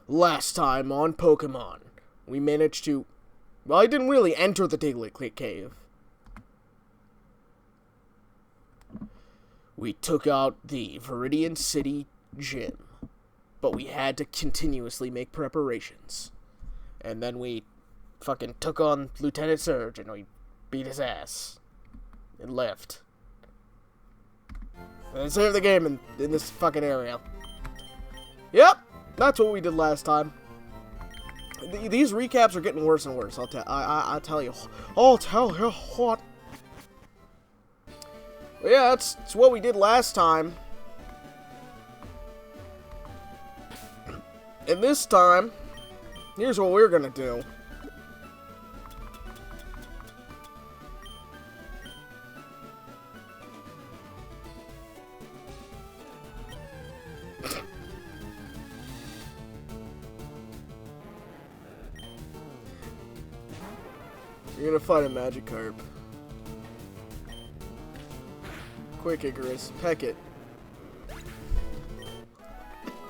Last time on Pokemon, we managed to... Well, I didn't really enter the Diglett Cave. We took out the Viridian City Gym, but we had to continuously make preparations. And then we fucking took on Lieutenant Surge, and we beat his ass. And left. And saved the game in this fucking area. Yep, that's what we did last time. These recaps are getting worse and worse. I'll tell you. I'll tell you what. But yeah, that's what we did last time. And this time, here's what we're gonna do. You're gonna fight a Magikarp. Quick, Icarus. Peck it.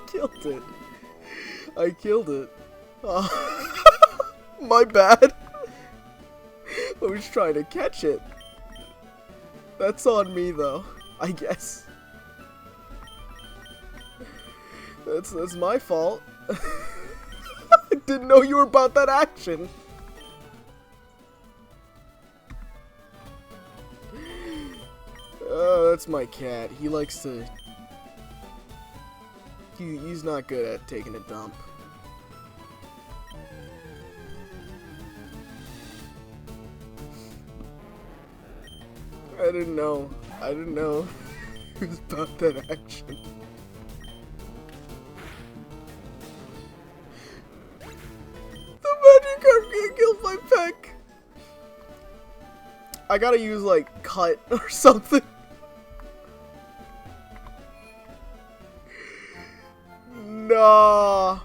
Killed it. I killed it. Oh. My bad. I was trying to catch it. That's on me, though. I guess. That's my fault. I didn't know you were about that action. Oh, that's my cat. He likes to... He's not good at taking a dump. I didn't know. He was about that action. The Magikarp getting killed by Peck. I gotta use, like, Cut or something. Nah.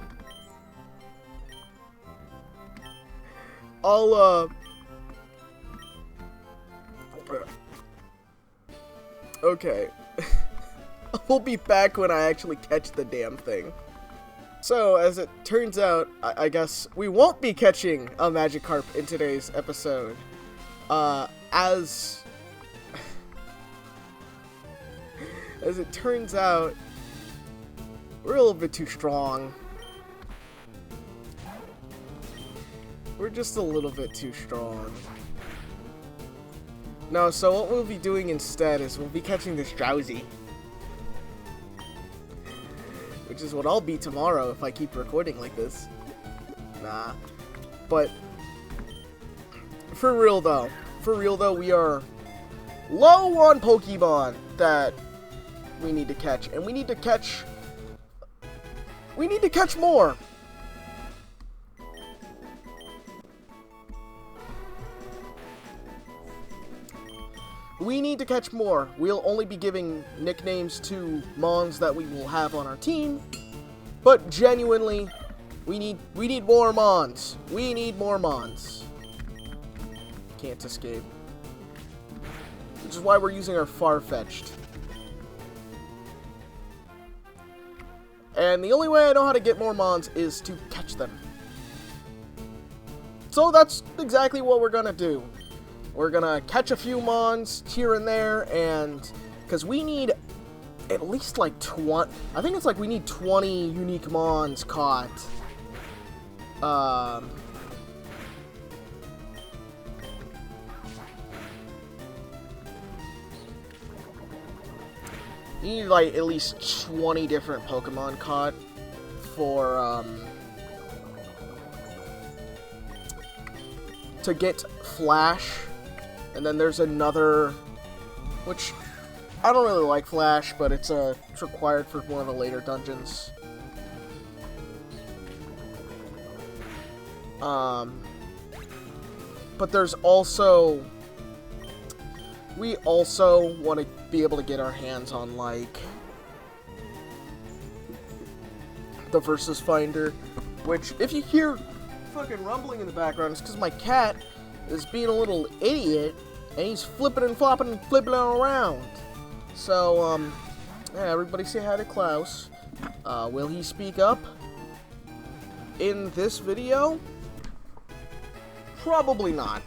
Okay. We'll be back when I actually catch the damn thing. So, as it turns out, I guess we won't be catching a Magikarp in today's episode. As it turns out, we're a little bit too strong. We're just a little bit too strong. No, so what we'll be doing instead is we'll be catching this Drowsy. Which is what I'll be tomorrow if I keep recording like this. Nah. But, for real though, we are low on Pokemon that we need to catch. And we need to catch more. We need to catch more. We'll only be giving nicknames to Mons that we will have on our team. But genuinely, we need more Mons. We need more Mons. Can't escape. Which is why we're using our Farfetch'd. And the only way I know how to get more Mons is to catch them. So that's exactly what we're gonna do. We're gonna catch a few Mons here and there, and because we need at least like 20. I think it's like we need 20 unique Mons caught. You need like at least 20 different Pokemon caught for to get Flash. And then there's another, which I don't really like Flash, but it's required for one of the later dungeons. But there's also, we also want to be able to get our hands on, like, the Versus Finder, which, if you hear fucking rumbling in the background, it's because my cat is being a little idiot, and he's flipping and flopping and flipping around. So, yeah, everybody say hi to Klaus. Will he speak up? in this video? Probably not.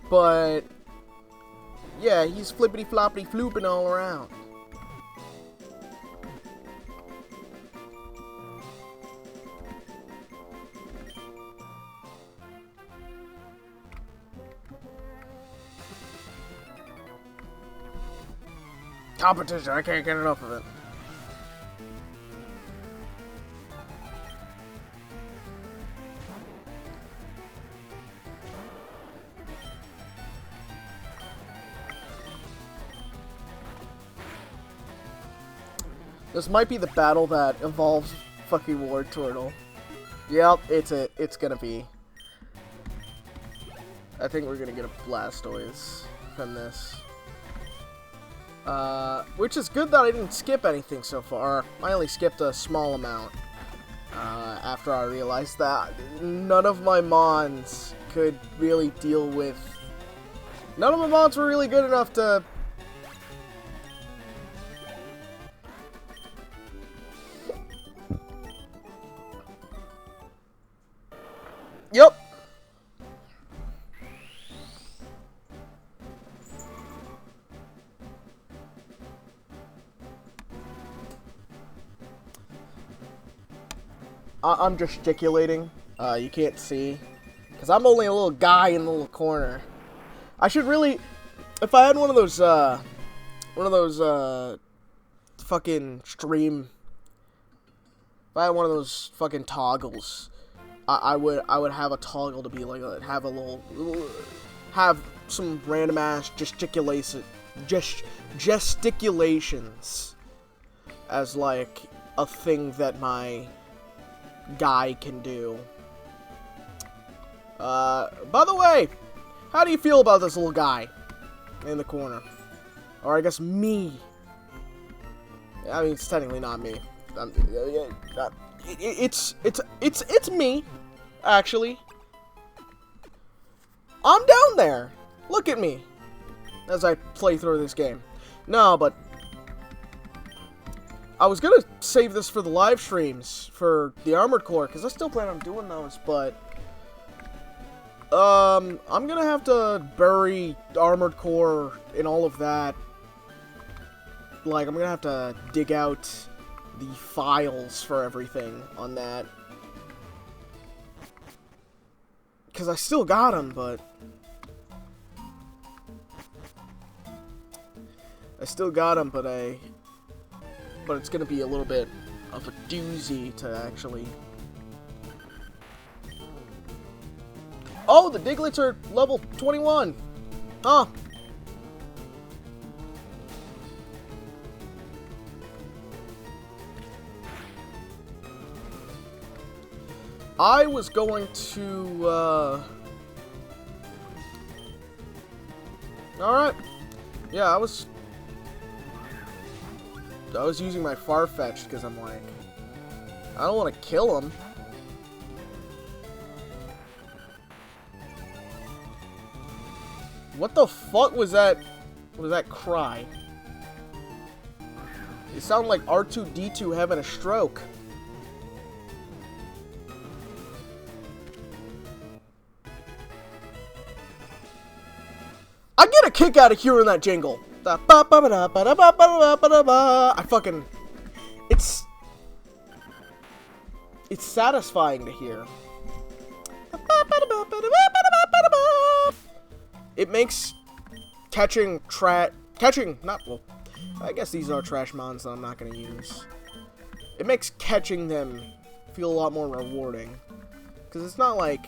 But yeah, he's flippity floppity flooping all around. Competition, I can't get enough of it. This might be the battle that involves fucking War Turtle. Yep, it's gonna be. I think we're gonna get a Blastoise from this. Which is good that I didn't skip anything so far. I only skipped a small amount. After I realized that none of my Mons could really deal with... None of my Mons were really good enough to... Yep. I'm gesticulating. You can't see. Because I'm only a little guy in the little corner. I should really... If I had one of those fucking stream... If I had one of those fucking toggles, I would have a toggle to be like, have some random ass gesticulations as like a thing that my guy can do. By the way, how do you feel about this little guy in the corner? Or I guess me. I mean, it's technically not me. It's me, actually. I'm down there. Look at me as I play through this game. No, but I was gonna save this for the live streams for the Armored Core because I still plan on doing those, but I'm gonna have to bury Armored Core and all of that. Like, I'm gonna have to dig out the files for everything on that. Because I still got them, but... I still got them, but But it's gonna be a little bit of a doozy to actually... Oh, the Digletts are level 21! Huh. I was going to, Alright. Yeah, I was using my Farfetch'd because I'm like, I don't want to kill him. What the fuck was that? What was that cry? It sounded like R2-D2 having a stroke. I get a kick out of hearing that jingle. I fucking... It's satisfying to hear. It makes catching, not, well, I guess these are trash mons that I'm not going to use. It makes catching them feel a lot more rewarding. Because it's not like...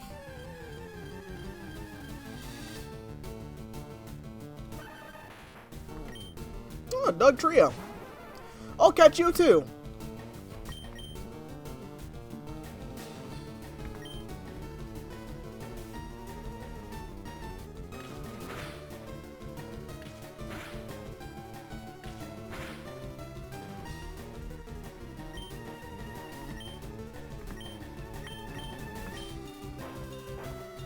Oh, Doug Trio. I'll catch you too.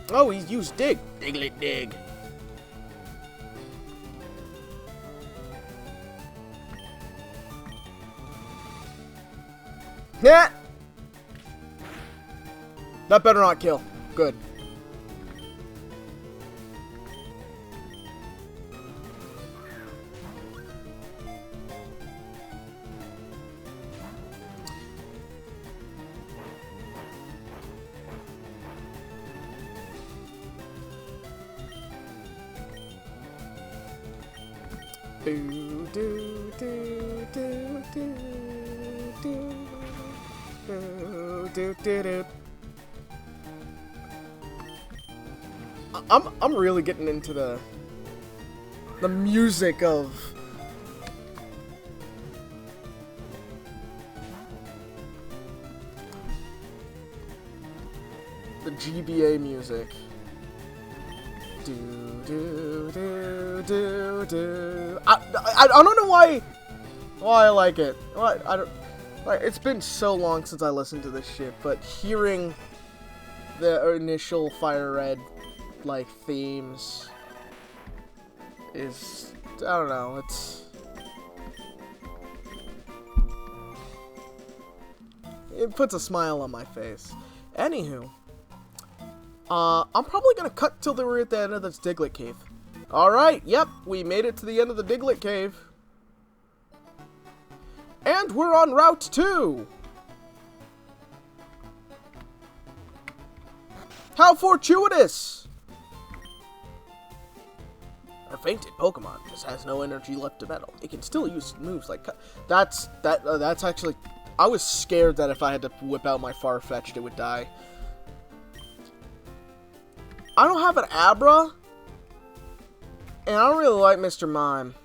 Oh, he's used dig. Diglett dig. Yeah. That better not kill. Good. Do, do, do, do, do, do, do, do, do, do. I'm really getting into the music of the GBA music. Do do do do do. I don't know why I like it. I don't. Like, it's been so long since I listened to this shit, but hearing the initial FireRed like themes is, I don't know, it puts a smile on my face. Anywho, I'm probably gonna cut till we're at the end of this Diglett cave. Alright, yep, we made it to the end of the Diglett cave. And we're on Route 2! How fortuitous! A fainted Pokemon just has no energy left to battle. It can still use moves like... That's actually... I was scared that if I had to whip out my Farfetch'd, it would die. I don't have an Abra, and I don't really like Mr. Mime.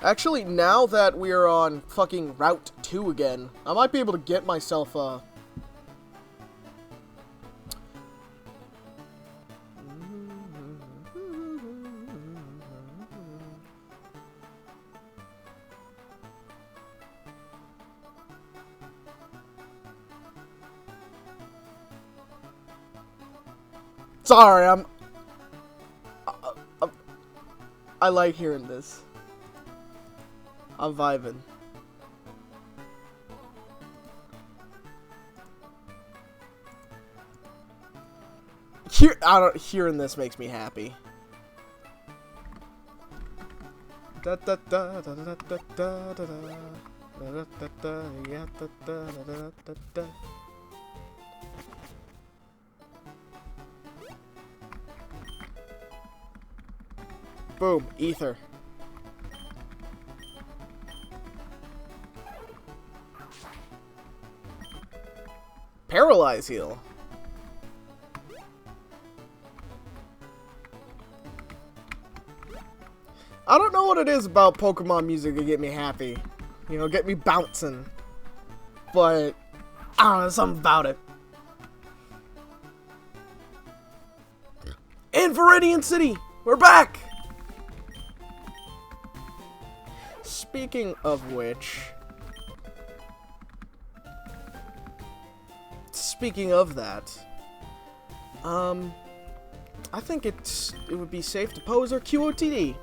Actually, now that we're on fucking Route 2 again, I might be able to get myself a... Sorry, I like hearing this. I'm vibing. Hearing this makes me happy. Da da da da da da da da da da da da yeah da da da da da. Boom, ether. Paralyze heal. I don't know what it is about Pokemon music to get me happy. You know, get me bouncing. But, I don't know, something about it. In Viridian City! We're back! Speaking of which... Speaking of that... I think it would be safe to pose our QOTD.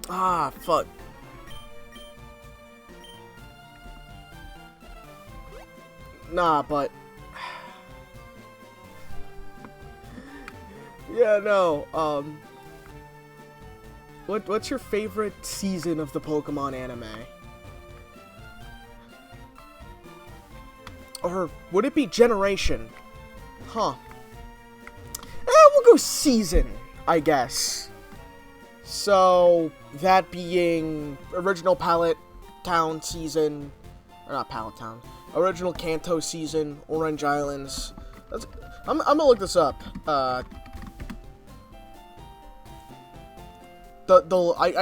Ah, fuck. Nah, but... yeah, no, What's your favorite season of the Pokemon anime? Or would it be generation? Huh. We'll go season, I guess. So, that being original Pallet Town season, or not Pallet Town, original Kanto season, Orange Islands. I'm gonna look this up. I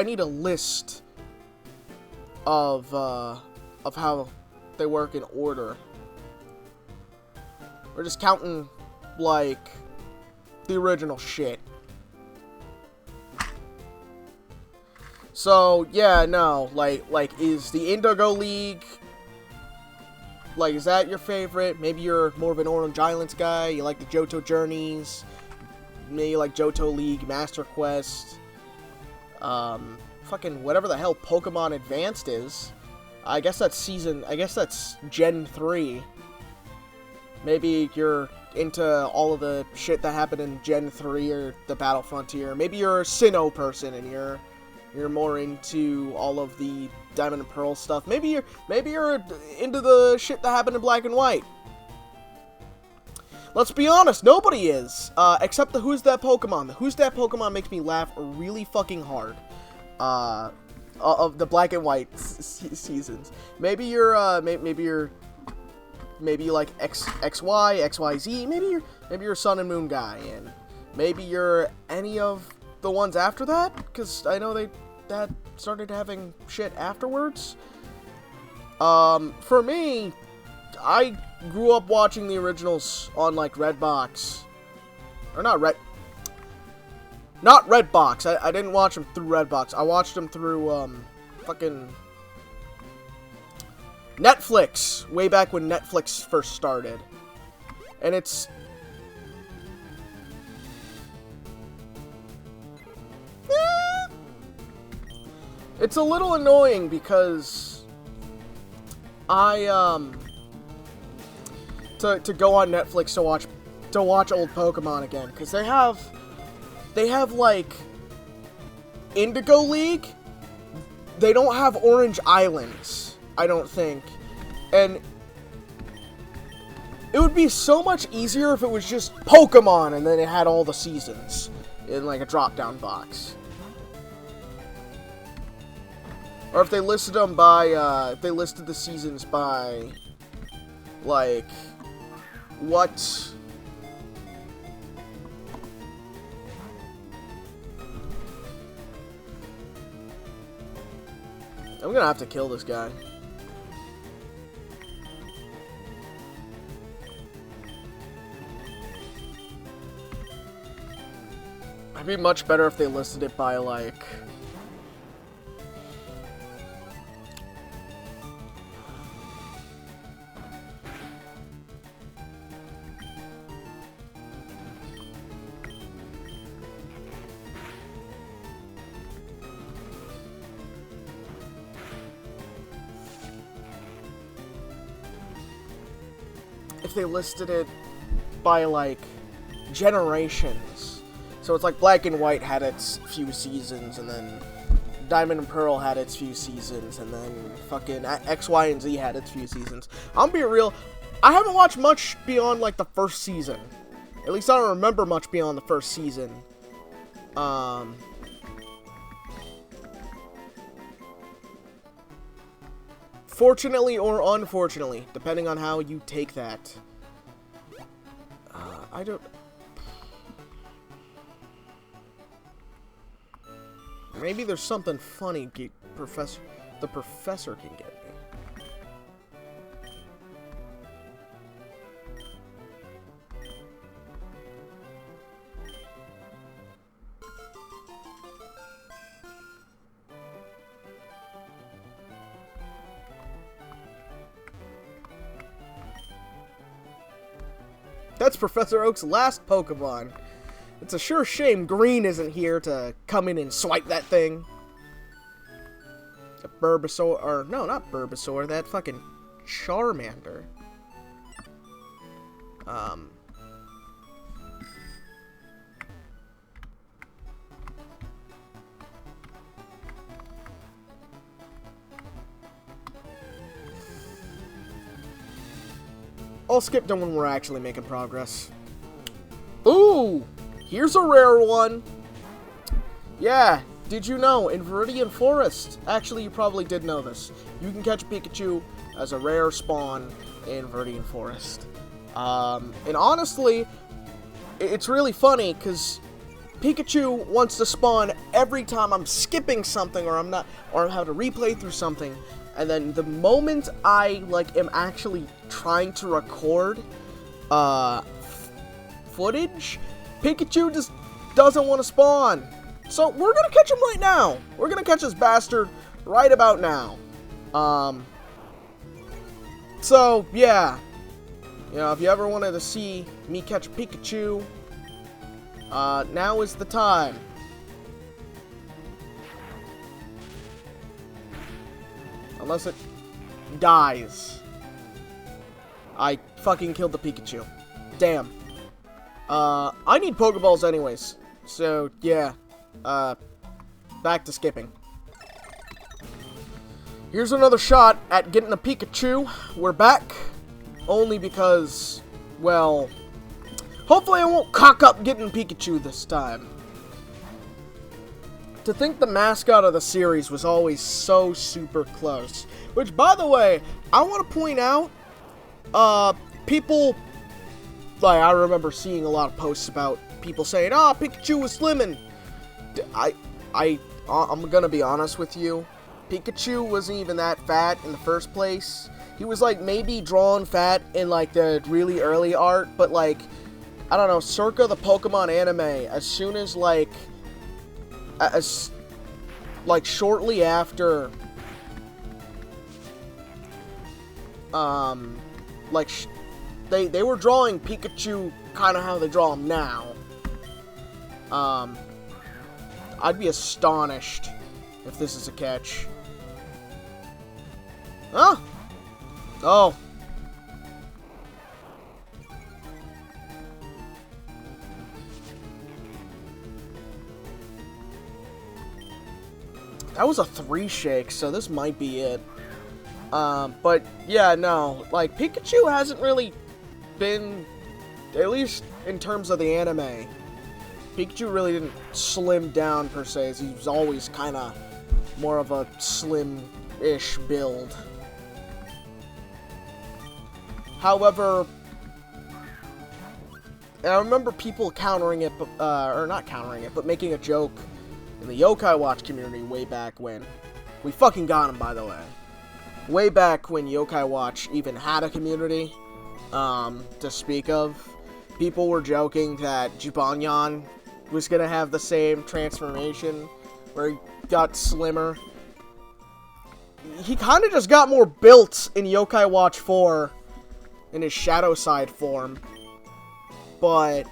need a list of how they work in order. We're just counting, like, the original shit. So, yeah, no, like, is the Indigo League Like, is that your favorite? Maybe you're more of an Orange Islands guy. You like the Johto Journeys. Maybe you like Johto League, Master Quest. Fucking whatever the hell Pokemon Advanced is. I guess that's Gen 3. Maybe you're into all of the shit that happened in Gen 3 or the Battle Frontier. Maybe you're a Sinnoh person and you're more into all of the Diamond and Pearl stuff. Maybe you're into the shit that happened in Black and White. Let's be honest, nobody is. Except the Who's That Pokemon. The Who's That Pokemon makes me laugh really fucking hard. Of the Black and White seasons. Maybe you like XY, XYZ. Maybe you're Sun and Moon guy, and maybe you're any of the ones after that, because I know that started having shit afterwards. For me, I grew up watching the originals on like Redbox, or not Redbox. I didn't watch them through Redbox. I watched them through fucking Netflix, way back when Netflix first started. And it's a little annoying because to go on Netflix to watch old Pokemon again, because they have like Indigo League. They don't have Orange Islands, I don't think. And it would be so much easier if it was just Pokemon and then it had all the seasons in like a drop-down box. Or if they listed them by, if they listed the seasons by, like, what... I'm gonna have to kill this guy. It'd be much better if they listed it by, like... if they listed it by, like, generations. So it's like Black and White had its few seasons, and then Diamond and Pearl had its few seasons, and then fucking X, Y, and Z had its few seasons. I'm being real, I haven't watched much beyond, like, the first season. At least I don't remember much beyond the first season. Fortunately or unfortunately, depending on how you take that. I don't... Maybe there's something funny the professor can get me. That's Professor Oak's last Pokemon. It's a sure shame Green isn't here to come in and swipe that thing. A Bulbasaur, or no, not Bulbasaur, that fucking Charmander. I'll skip them when we're actually making progress. Ooh! Here's a rare one. Yeah, did you know, in Viridian Forest, actually you probably did know this, you can catch Pikachu as a rare spawn in Viridian Forest. And honestly, it's really funny, because Pikachu wants to spawn every time I'm skipping something, or I'm having to replay through something, and then the moment I, like, am actually trying to record, footage, Pikachu just doesn't want to spawn. So we're gonna catch him right now. We're gonna catch this bastard right about now. So, yeah. You know, if you ever wanted to see me catch Pikachu, now is the time. Unless it dies. I fucking killed the Pikachu. Damn. I need Pokeballs anyways. So, yeah. Back to skipping. Here's another shot at getting a Pikachu. We're back. Only because, well, hopefully I won't cock up getting Pikachu this time. To think the mascot of the series was always so super close. Which, by the way, I want to point out, people, like, I remember seeing a lot of posts about people saying, "Ah, Pikachu was slimming." I'm gonna be honest with you. Pikachu wasn't even that fat in the first place. He was, like, maybe drawn fat in, like, the really early art, but, like, I don't know, circa the Pokemon anime, as soon as, like, shortly after, they were drawing Pikachu kind of how they draw him now. I'd be astonished if this is a catch. Huh? Oh. That was a 3 shake, so this might be it. But yeah, no, like, Pikachu hasn't really been, at least in terms of the anime, Pikachu really didn't slim down per se. He was always kind of more of a slim-ish build. However, I remember people countering it, or not countering it, but making a joke in the Yokai Watch community way back when. We fucking got him, by the way. Way back when Yokai Watch even had a community, to speak of. People were joking that Jibanyan was gonna have the same transformation, where he got slimmer. He kind of just got more built in Yokai Watch 4, in his Shadow Side form. But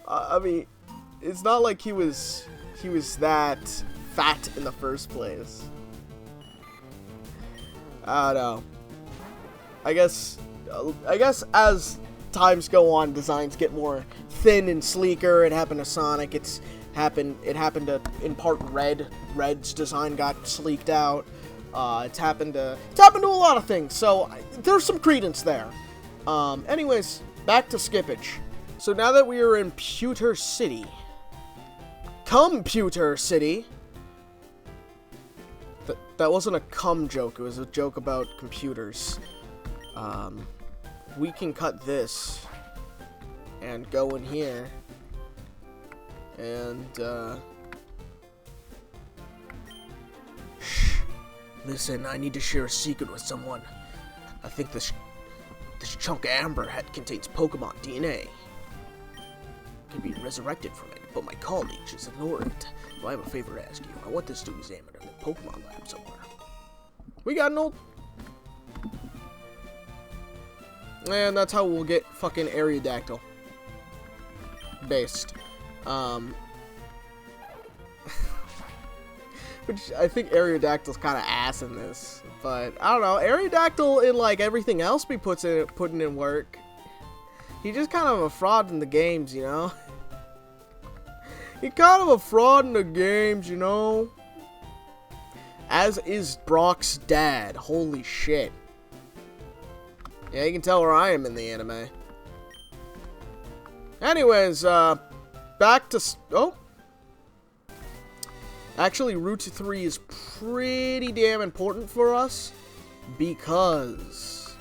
I mean, it's not like he was that fat in the first place. I don't know. I guess as times go on, designs get more thin and sleeker. It happened to Sonic. It happened to, in part, Red. Red's design got sleeked out. It's happened to a lot of things. So there's some credence there. Anyways, back to skippage. So now that we are in Computer City. Computer City. That wasn't a cum joke. It was a joke about computers. We can cut this and go in here and shh. Listen, I need to share a secret with someone. I think this chunk of amber contains Pokemon DNA. Can be resurrected from it, but my colleague just ignored it. So I have a favor to ask you. I want this to examine in the Pokemon lab somewhere. We got an old... And that's how we'll get fucking Aerodactyl. Based. Which, I think Aerodactyl's kind of ass in this. But, I don't know. Aerodactyl, in, like, everything else we putting in work. He's just kind of a fraud in the games, you know? He's kind of a fraud in the games, you know? As is Brock's dad. Holy shit. Yeah, you can tell where I am in the anime. Anyways, back to... Oh! Actually, Route 3 is pretty damn important for us. Because...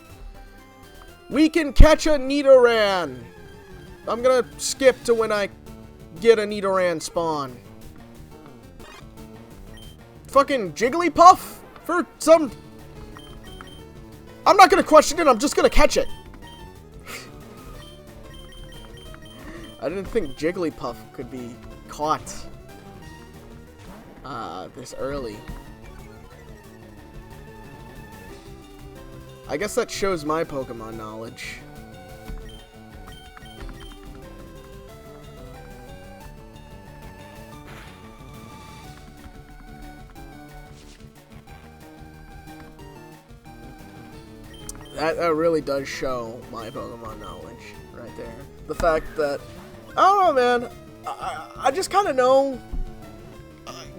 we can catch a Nidoran! I'm gonna skip to when I get a Nidoran spawn. Fucking Jigglypuff? For some... I'm not gonna question it, I'm just gonna catch it. I didn't think Jigglypuff could be caught. this early. I guess that shows my Pokemon knowledge. That really does show my Pokemon knowledge right there. The fact that, I don't know, man, I just kind of know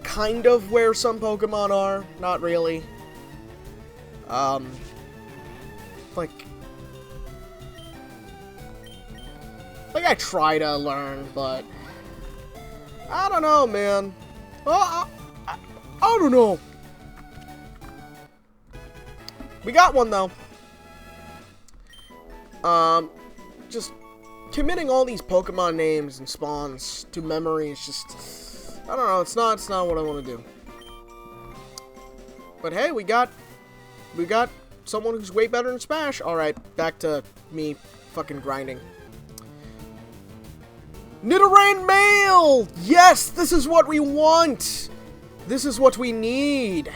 kind of where some Pokemon are, not really. Like I try to learn, but I don't know, man. I don't know. We got one, though. Just committing all these Pokemon names and spawns to memory is just, I don't know, it's not what I want to do. But hey, we got someone who's way better than Smash. Alright, back to me fucking grinding. Nidoran Male! Yes, this is what we want! This is what we need.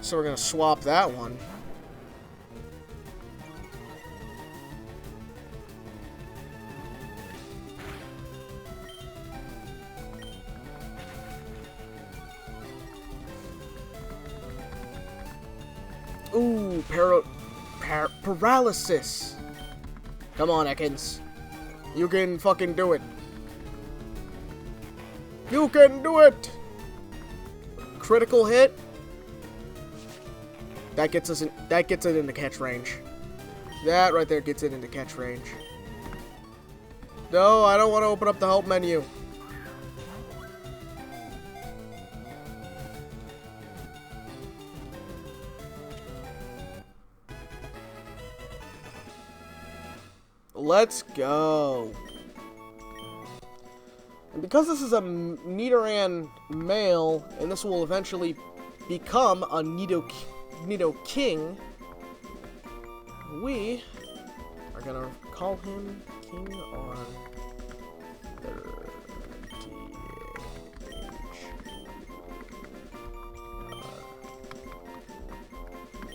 So we're gonna swap that one. Ooh, paralysis. Come on, Ekans. You can fucking do it. You can do it! Critical hit. That gets it into catch range. That right there gets it into catch range. No, I don't want to open up the help menu. Let's go. And because this is a Nidoran male, and this will eventually become a Nido King, we are gonna call him King on 30.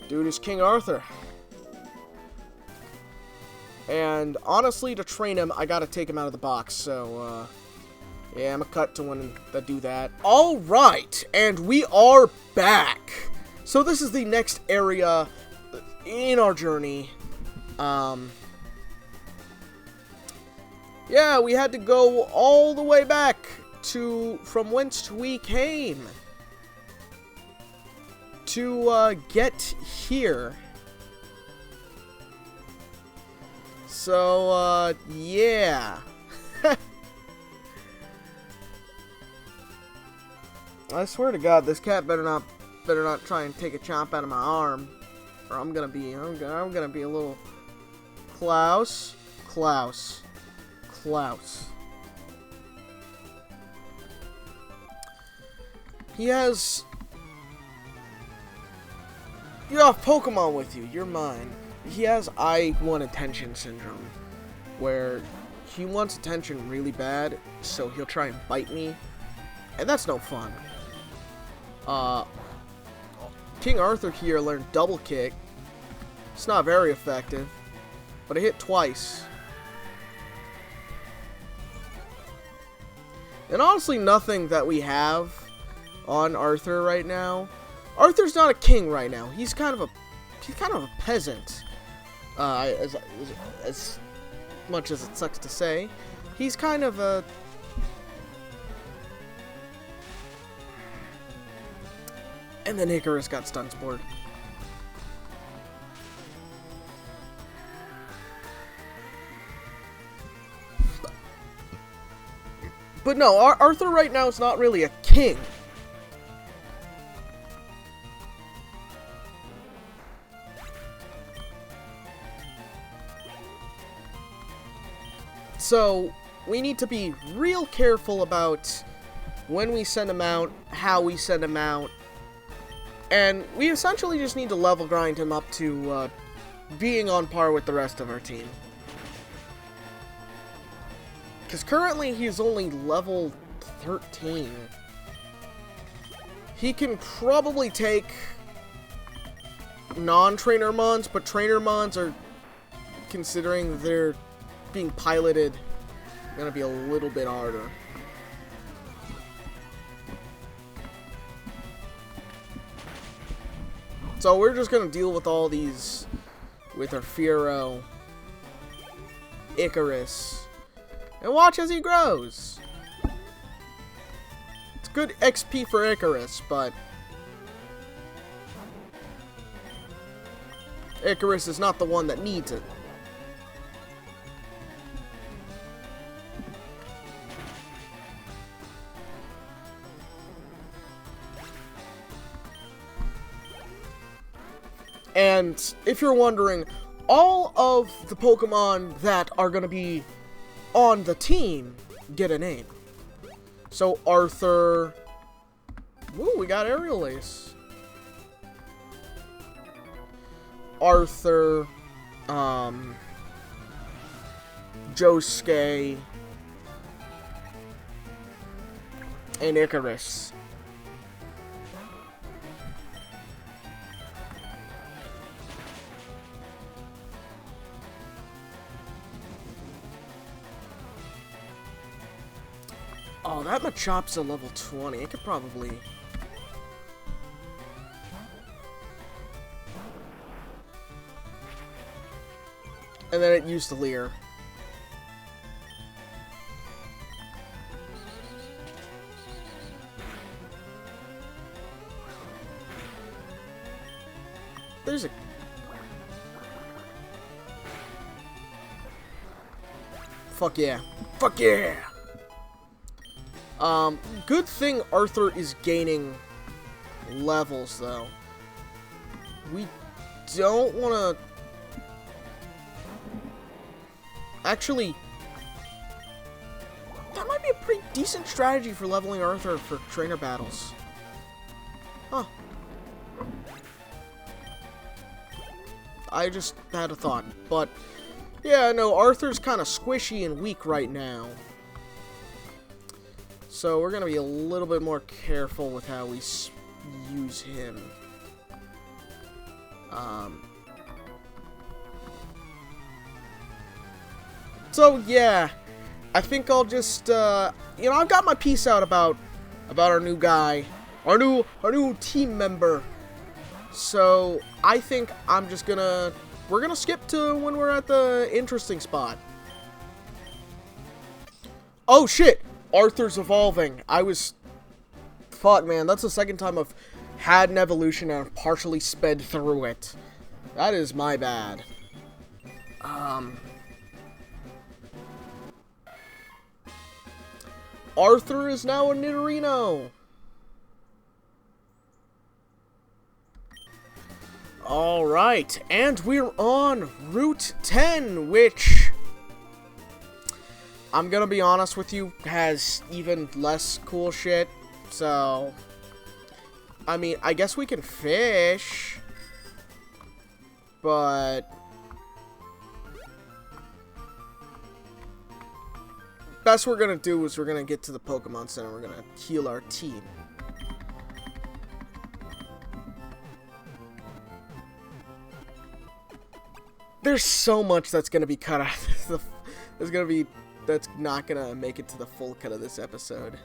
Dude is King Arthur. And honestly, to train him, I gotta take him out of the box, so, yeah, I'm gonna cut to when I do that. Alright, and we are back! So this is the next area in our journey. Yeah, we had to go all the way back to, from whence we came, to, get here. So, yeah. I swear to God, this cat better not try and take a chomp out of my arm, or I'm gonna be a little Klaus. He has, you have Pokemon with you. You're mine. He has I want attention syndrome, where he wants attention really bad, so he'll try and bite me, and that's no fun. King Arthur here learned double kick. It's not very effective, but it hit twice. And honestly, nothing that we have on Arthur right now. Arthur's not a king right now. He's kind of a peasant. As much as it sucks to say, he's kind of a... And then Icarus got stun spored. But no, Arthur right now is not really a king. So, we need to be real careful about when we send him out, how we send him out, and we essentially just need to level grind him up to being on par with the rest of our team. Because currently he's only level 13. He can probably take non-trainer mons, but trainer mons are, considering they're being piloted, gonna be a little bit harder. So we're just gonna deal with all these with our Fearow, Icarus, and watch as he grows. It's good XP for Icarus, but Icarus is not the one that needs it. And if you're wondering, all of the Pokemon that are going to be on the team get a name. So Arthur... Woo, we got Aerial Ace. Arthur... Josuke... and Icarus. Oh, that Machop's a level 20. It could probably... And then it used the Leer. There's a... Fuck yeah. Fuck yeah! Good thing Arthur is gaining levels, though. We don't want to... Actually, that might be a pretty decent strategy for leveling Arthur for trainer battles. Huh. I just had a thought, but... Yeah, no, Arthur's kind of squishy and weak right now. So we're going to be a little bit more careful with how we use him. So yeah, I think I'll just, you know, I've got my piece out about our new guy, our new team member. So I think I'm just we're gonna skip to when we're at the interesting spot. Oh shit! Arthur's evolving. Fuck, man, that's the second time I've had an evolution and I've partially sped through it. That is my bad. Arthur is now a Nidorino. Alright, and we're on Route 10, which... I'm gonna be honest with you, has even less cool shit, so... I mean, I guess we can fish, but... Best we're gonna do is we're gonna get to the Pokemon Center, we're gonna heal our team. There's so much that's gonna be cut out of this. That's not gonna make it to the full cut of this episode.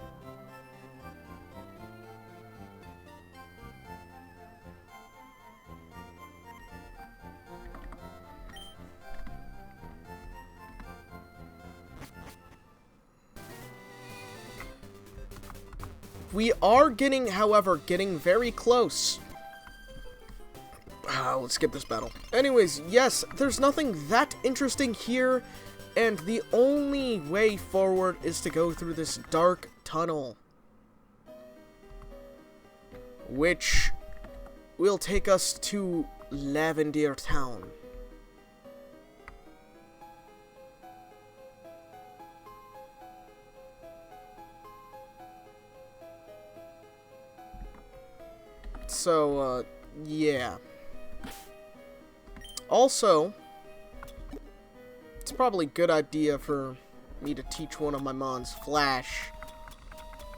We are however, getting very close. Let's skip this battle. Anyways, yes, there's nothing that interesting here, and the only way forward is to go through this dark tunnel, which will take us to Lavender Town. So, yeah. Also, it's probably a good idea for me to teach one of my mons Flash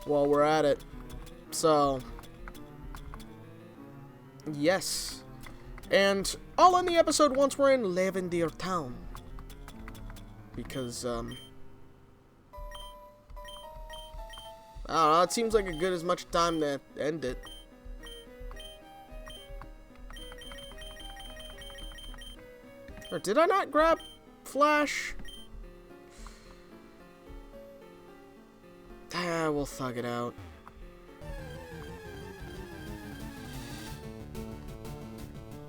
while we're at it. So, yes. And I'll end the episode once we're in Lavender Town. Because, I don't know, it seems like a good as much time to end it. Or did I not grab Flash? Ah, we'll thug it out.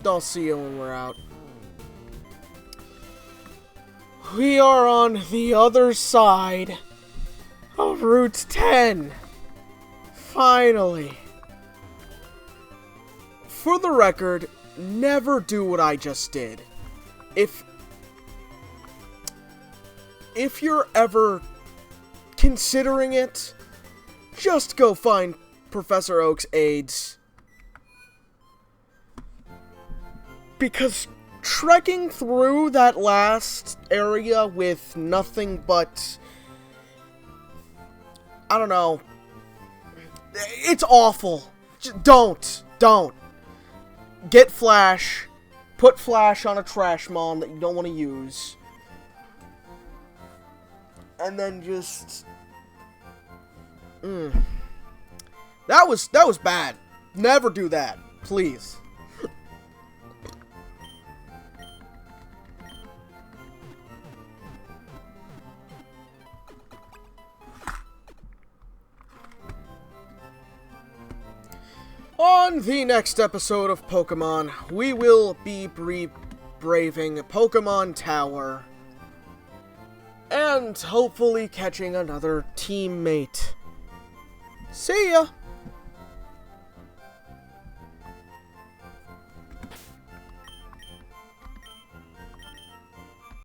I'll see you when we're out. We are on the other side of Route 10. Finally. For the record, never do what I just did. If you're ever considering it, just go find Professor Oak's aides. Because trekking through that last area with nothing but, I don't know, it's awful. Just don't. Get Flash. Put Flash on a trash mon that you don't want to use. And then just... That was bad. Never do that. Please. On the next episode of Pokemon, we will be braving Pokemon Tower. And hopefully catching another teammate. See ya!